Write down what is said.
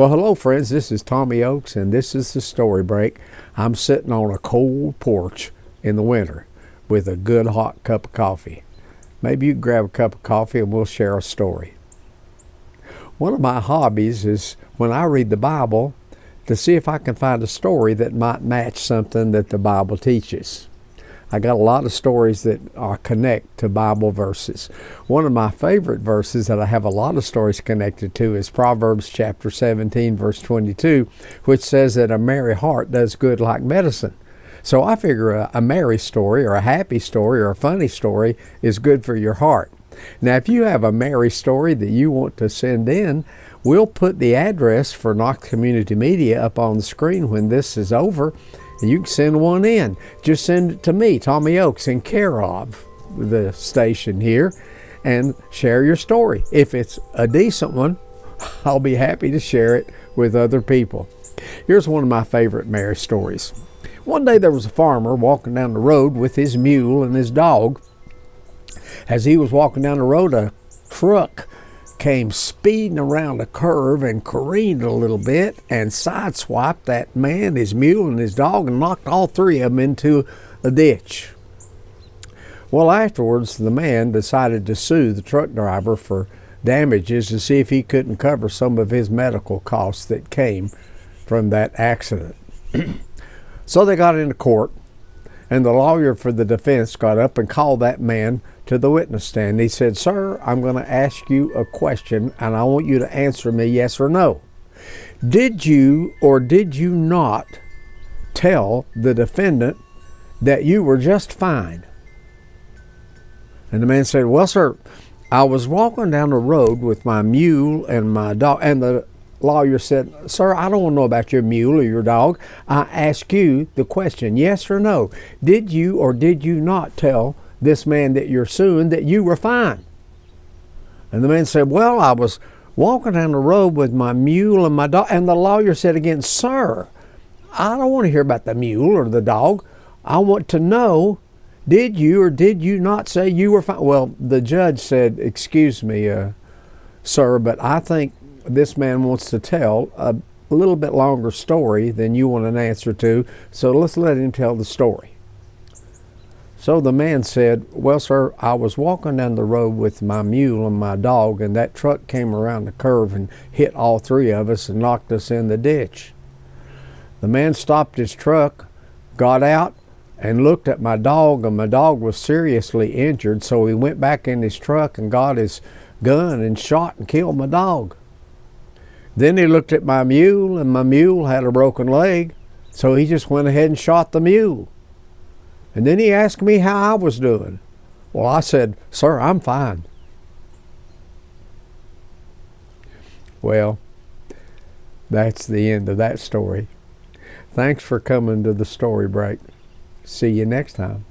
Well, hello, friends. This is Tommy Oaks, and this is the Story Break. I'm sitting on a cold porch in the winter with a good hot cup of coffee. Maybe you can grab a cup of coffee and we'll share a story. One of my hobbies is when I read the Bible to see if I can find a story that might match something that the Bible teaches. I got a lot of stories that are connect to Bible verses. One of my favorite verses that I have a lot of stories connected to is Proverbs chapter 17, verse 22, which says that a merry heart does good like medicine. So I figure a merry story or a happy story or a funny story is good for your heart. Now, if you have a merry story that you want to send in, we'll put the address for Knox Community Media up on the screen when this is over. You can send one in. Just send it to me, Tommy Oaks, in care of the station here, and share your story. If it's a decent one, I'll be happy to share it with other people. Here's one of my favorite merry stories. One day there was a farmer walking down the road with his mule and his dog. As he was walking down the road, a truck came speeding around a curve and careened a little bit and sideswiped that man, his mule, and his dog and knocked all three of them into a ditch. Well, afterwards, the man decided to sue the truck driver for damages to see if he couldn't cover some of his medical costs that came from that accident. So they got into court, and the lawyer for the defense got up and called that man to the witness stand. He said, "Sir, I'm going to ask you a question, and I want you to answer me yes or no. Did you or did you not tell the defendant that you were just fine?" And the man said, "Well, sir, I was walking down the road with my mule and my dog." And the lawyer said, "Sir, I don't want to know about your mule or your dog. I ask you the question, yes or no. Did you or did you not tell this man that you're suing that you were fine?" And the man said, "Well, I was walking down the road with my mule and my dog." And the lawyer said again, "Sir, I don't want to hear about the mule or the dog. I want to know, did you or did you not say you were fine?" Well, the judge said, "Excuse me, sir, but I think this man wants to tell a little bit longer story than you want an answer to, so let's let him tell the story." So the man said, "Well, sir, I was walking down the road with my mule and my dog, and that truck came around the curve and hit all three of us and knocked us in the ditch. The man stopped his truck, got out, and looked at my dog, and my dog was seriously injured, so he went back in his truck and got his gun and shot and killed my dog. Then he looked at my mule, and my mule had a broken leg, so he just went ahead and shot the mule. And then he asked me how I was doing. Well, I said, 'Sir, I'm fine.'" Well, that's the end of that story. Thanks for coming to the Story Break. See you next time.